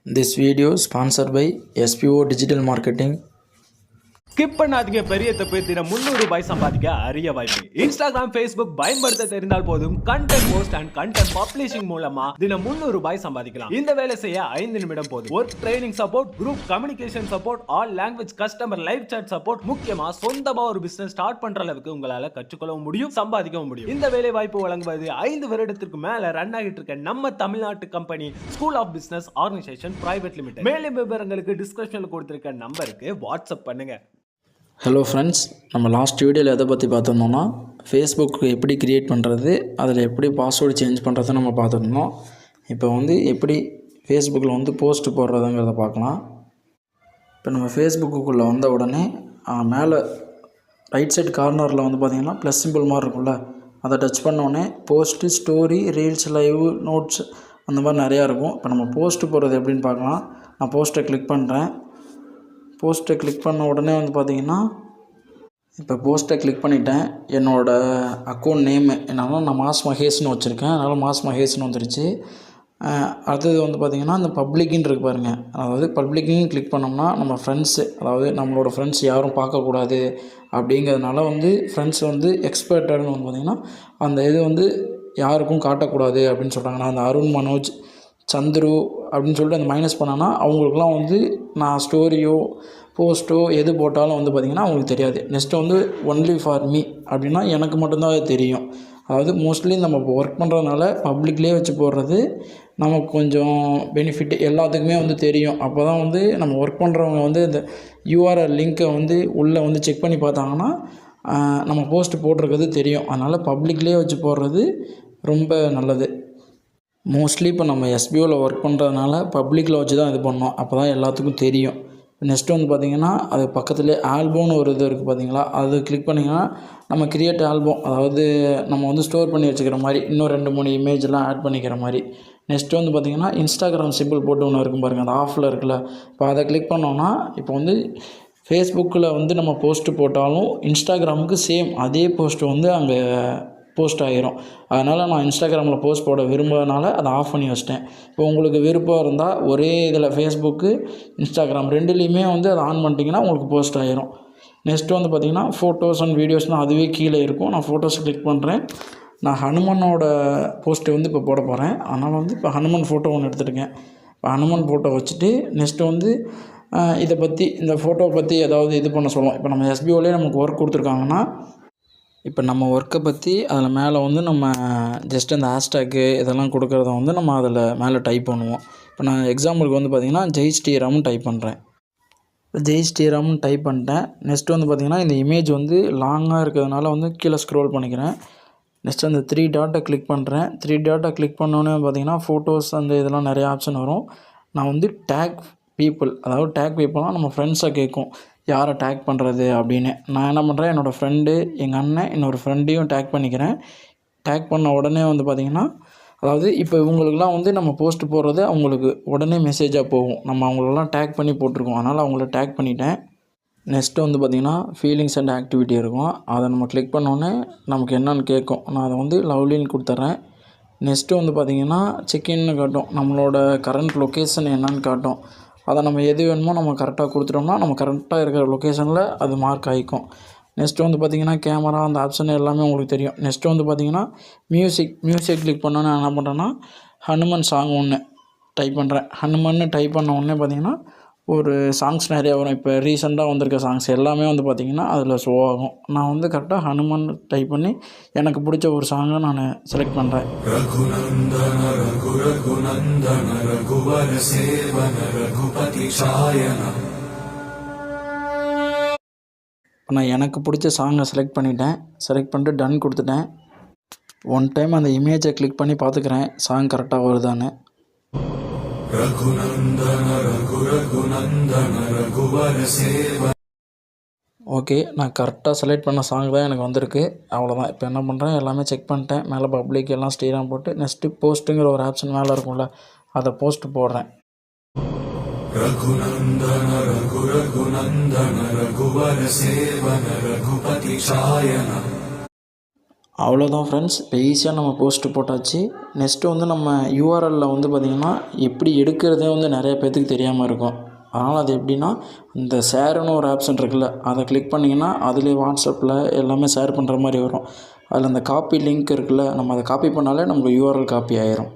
This video is sponsored by SPO Digital Marketing. Skip பண்ணாதீங்க, பெரிய தப்பு. தினம் 300 ரூபாய் சம்பாதிக்க அரிய வாய்ப்பு. இன்ஸ்டாகிராம், ஃபேஸ்புக் பயன்படுத்த தெரிந்தால் போதும் content post and content publishing மூலமா தினம் 300 ரூபாய் சம்பாதிக்கலாம். இந்த வேலை செய்ய 5 நிமிடம் போதும். Work training support, group communication support, all language customer live chat support, முக்கியமா சொந்தமா ஒரு பிசினஸ் ஸ்டார்ட் பண்ற அளவுக்கு உங்களால கற்றுக்கொள்ளவும் முடியும், சம்பாதிக்கவும் முடியும். இந்த வேலை வாய்ப்பு வழங்குவது 5 வருடத்திற்கு மேல ரன் ஆகிட்டு இருக்க நம்ம தமிழ்நாட்டு company school of business organisation private limited. மேலும் விவரங்களுக்கு டிஸ்கிரிப்ஷன்ல கொடுத்திருக்க நம்பருக்கு வாட்ஸ்அப் பண்ணுங்க. ஹலோ ஃப்ரெண்ட்ஸ், நம்ம லாஸ்ட் வீடியோவில் எதை பற்றி பார்த்துருந்தோம்னா ஃபேஸ்புக் எப்படி க்ரியேட் பண்ணுறது, அதில் எப்படி பாஸ்வேர்டு சேஞ்ச் பண்ணுறதை நம்ம பார்த்துருந்தோம். இப்போ எப்படி ஃபேஸ்புக்கில் போஸ்ட் போடுறதுங்கிறத பார்க்கலாம். இப்போ நம்ம ஃபேஸ்புக்குள்ளே வந்த உடனே மேலே ரைட் சைட் கார்னரில் பார்த்திங்கன்னா ப்ளஸ் சிம்பிள் மாதிரி இருக்கும்ல, அதை டச் பண்ணோடனே post, story, reels, live, notes அந்த மாதிரி நிறையா இருக்கும். இப்போ நம்ம போஸ்ட்டு போடுறது எப்படின்னு பார்க்கலாம். நான் போஸ்ட்டை கிளிக் பண்ணுறேன். போஸ்ட்டை கிளிக் பண்ண உடனே பார்த்திங்கன்னா இப்போ போஸ்ட்டை கிளிக் பண்ணிட்டேன். என்னோடய அக்கௌண்ட் நேமு என்னன்னா நான் மாஸ் மகேஷ்னு வச்சுருக்கேன், அதனால் மாஸ் மகேஷ்னு வந்துருச்சு. அடுத்தது பார்த்திங்கன்னா இந்த பப்ளிக்குன்னு இருக்குது பாருங்கள், அதாவது பப்ளிக்குன்னு கிளிக் பண்ணோம்னா நம்ம ஃப்ரெண்ட்ஸு, அதாவது நம்மளோட ஃப்ரெண்ட்ஸ் யாரும் பார்க்கக்கூடாது அப்படிங்கிறதுனால ஃப்ரெண்ட்ஸ் எக்ஸ்பர்ட்டட்னு பார்த்திங்கன்னா அந்த இது யாருக்கும் காட்டக்கூடாது அப்படின்னு சொல்கிறாங்க. நான் அந்த அருண், மனோஜ், சந்துரு அப்படின்னு சொல்லிட்டு அந்த மைனஸ் பண்ணோன்னா அவங்களுக்குலாம் நான் ஸ்டோரியோ போஸ்ட்டோ எது போட்டாலும் பார்த்திங்கன்னா அவங்களுக்கு தெரியாது. நெக்ஸ்ட்டு ஒன்லி ஃபார் மீ அப்படின்னா எனக்கு மட்டும்தான் அது தெரியும். அதாவது மோஸ்ட்லி நம்ம இப்போ ஒர்க் பண்ணுறதுனால பப்ளிக்லேயே வச்சு போடுறது நமக்கு கொஞ்சம் பெனிஃபிட், எல்லாத்துக்குமே தெரியும். அப்போ தான் நம்ம ஒர்க் பண்ணுறவங்க இந்த யூஆர்எல் லிங்க்கை உள்ளே செக் பண்ணி பார்த்தாங்கன்னா நம்ம போஸ்ட் போட்டிருக்கிறது தெரியும். அதனால் பப்ளிக்லேயே வச்சு போடுறது ரொம்ப நல்லது. மோஸ்ட்லி இப்போ நம்ம எஸ்பிஓவில் ஒர்க் பண்ணுறதுனால பப்ளிக்கில் வச்சு தான் இது பண்ணோம், அப்போ தான் எல்லாத்துக்கும் தெரியும். நெக்ஸ்ட்டு பார்த்திங்கன்னா அது பக்கத்துலேயே ஆல்பம்னு ஒரு இது இருக்குது பார்த்திங்களா, அது கிளிக் பண்ணிங்கன்னா நம்ம கிரியேட் ஆல்பம், அதாவது நம்ம ஸ்டோர் பண்ணி வச்சுக்கிற மாதிரி இன்னும் 2-3 இமேஜெலாம் ஆட் பண்ணிக்கிற மாதிரி. நெக்ஸ்ட்டு பார்த்திங்கன்னா இன்ஸ்டாகிராம் சிம்பிள் போட்டு ஒன்று இருக்கும் பாருங்கள், அது ஆஃபில் இருக்குல்ல, இப்போ அதை கிளிக் பண்ணோன்னா இப்போ ஃபேஸ்புக்கில் நம்ம போஸ்ட்டு போட்டாலும் இன்ஸ்டாகிராமுக்கு சேம் அதே போஸ்ட்டு அங்கே போஸ்ட் ஆகிரும். அதனால் நான் இன்ஸ்டாகிராமில் போஸ்ட் போட விரும்புறதுனால அதை ஆஃப் பண்ணி வச்சிட்டேன். இப்போ உங்களுக்கு விருப்பம் இருந்தால் ஒரே இதில் ஃபேஸ்புக்கு, இன்ஸ்டாகிராம் ரெண்டுலேயுமே அதை ஆன் பண்ணிட்டீங்கன்னா உங்களுக்கு போஸ்ட் ஆகிரும். நெக்ஸ்ட்டு பார்த்திங்கன்னா ஃபோட்டோஸ் அண்ட் வீடியோஸ்னால் அதுவே கீழே இருக்கும். நான் ஃபோட்டோஸ் கிளிக் பண்ணுறேன். நான் ஹனுமனோட போஸ்ட்டு இப்போ போட போகிறேன். அதனால் இப்போ ஹனுமன் ஃபோட்டோ ஒன்று எடுத்துருக்கேன். இப்போ ஹனுமன் ஃபோட்டோ வச்சுட்டு நெக்ஸ்ட்டு இதை பற்றி, இந்த ஃபோட்டோவை பற்றி ஏதாவது இது பண்ண சொல்லுவோம். இப்போ நம்ம எஸ்பிஓலேயே நமக்கு ஒர்க் கொடுத்துருக்காங்கன்னா இப்போ நம்ம ஒர்க்கை பற்றி அதில் மேலே நம்ம ஜஸ்ட் அந்த ஹேஷ்டேக்கு இதெல்லாம் கொடுக்குறத நம்ம அதில் மேலே டைப் பண்ணுவோம். இப்போ நான் எக்ஸாம்பிளுக்கு பார்த்திங்கன்னா ஜெய் ஸ்ரீராம்னு டைப் பண்ணுறேன். இப்போ ஜெய் ஸ்ரீராம்னு டைப் பண்ணிட்டேன். நெக்ஸ்ட்டு பார்த்திங்கன்னா இந்த இமேஜ் லாங்காக இருக்கிறதுனால கீழே ஸ்க்ரோல் பண்ணிக்கிறேன். நெக்ஸ்ட் அந்த 3 டாட்டை கிளிக் பண்ணுறேன். 3 டாட்டை கிளிக் பண்ணோன்னே பார்த்திங்கன்னா ஃபோட்டோஸ் அந்த இதெல்லாம் நிறையா ஆப்ஷன் வரும். நான் டேக் பீப்புள், அதாவது டேக் பீப்புள்னால் நம்ம ஃப்ரெண்ட்ஸை கேட்கும் யாரை டேக் பண்ணுறது அப்படின்னு. நான் என்ன பண்ணுறேன், என்னோடய ஃப்ரெண்டு, எங்கள் அண்ணன், இன்னொரு ஃப்ரெண்டையும் டேக் பண்ணிக்கிறேன். டேக் பண்ண உடனே பார்த்திங்கன்னா அதாவது இப்போ இவங்களுக்குலாம் நம்ம போஸ்ட் போடுறது அவங்களுக்கு உடனே மெசேஜாக போகும். நம்ம அவங்களெல்லாம் டேக் பண்ணி போட்டிருக்கோம், அதனால் அவங்கள டேக் பண்ணிட்டேன். நெக்ஸ்ட்டு பார்த்திங்கன்னா ஃபீலிங்ஸ் அண்ட் ஆக்டிவிட்டி இருக்கும். அதை நம்ம கிளிக் பண்ணோன்னே நமக்கு என்னென்னு கேட்கும். நான் அதை லவ்லின்னு கொடுத்துட்றேன். நெக்ஸ்ட்டு பார்த்திங்கன்னா செக்இன்னு காட்டும், நம்மளோட கரண்ட் லொக்கேஷன் என்னன்னு காட்டும். அதை நம்ம எது வேணுமோ நம்ம கரெக்டாக கொடுத்துட்டோம்னா நம்ம கரெக்டாக இருக்கிற லொக்கேஷனில் அது மார்க் ஆகிக்கும். நெக்ஸ்ட்டு பார்த்திங்கன்னா கேமரா அந்த ஆப்ஷன் எல்லாமே உங்களுக்கு தெரியும். நெக்ஸ்ட்டு பார்த்திங்கன்னா மியூசிக் கிளிக் பண்ணோன்னே என்ன பண்ணுறேன்னா ஹனுமன் சாங் ஒன்று டைப் பண்ணுறேன். ஹனுமன்னு டைப் பண்ண உடனே பார்த்திங்கன்னா ஒரு சாங்ஸ் நிறையா வரும். இப்போ ரீசெண்டாக வந்திருக்க சாங்ஸ் எல்லாமே பார்த்திங்கன்னா அதில் ஷோ ஆகும். நான் கரெக்டாக ஹனுமன் டைப் பண்ணி எனக்கு பிடிச்ச ஒரு சாங்கை நான் செலக்ட் பண்ணுறேன். நான் எனக்கு பிடிச்ச சாங்கை செலக்ட் பண்ணிட்டேன். செலக்ட் பண்ணிட்டு டன் கொடுத்துட்டேன். ஒன் டைம் அந்த இமேஜை கிளிக் பண்ணி பார்த்துக்கிறேன் சாங் கரெக்டாக வருதான்னு. ஓகே, நான் கரெக்டாக செலக்ட் பண்ண சாங் தான் எனக்கு வந்திருக்கு. அவ்வளோதான். இப்போ என்ன பண்ணுறேன், எல்லாமே செக் பண்ணிட்டேன். மேலே பப்ளிக் எல்லாம் ஸ்ரீராம் போட்டு நெக்ஸ்ட்டு போஸ்ட்டுங்கிற ஒரு ஆப்ஷன் மேலே இருக்கும்ல, அதை போஸ்ட்டு போடுறேன். அவ்வளோதான் ஃப்ரெண்ட்ஸ், இப்போ ஈஸியாக நம்ம போஸ்ட்டு போட்டாச்சு. நெக்ஸ்ட்டு வந்து நம்ம யூஆர்எல்லில் வந்து பார்த்திங்கன்னா எப்படி எடுக்கிறதே வந்து நிறைய பேர்த்துக்கு தெரியாமல் இருக்கும். அதனால் அது எப்படின்னா, இந்த ஷேருன்னு ஒரு ஆப்ஷன் இருக்குல்ல, அதை கிளிக் பண்ணிங்கன்னா அதிலே வாட்ஸ்அப்பில் எல்லாமே ஷேர் பண்ணுற மாதிரி வரும். அதில் அந்த காப்பி லிங்க் இருக்குல்ல, நம்ம அதை காப்பி பண்ணாலே நமக்கு யூஆர்எல் காப்பி ஆயிரும்.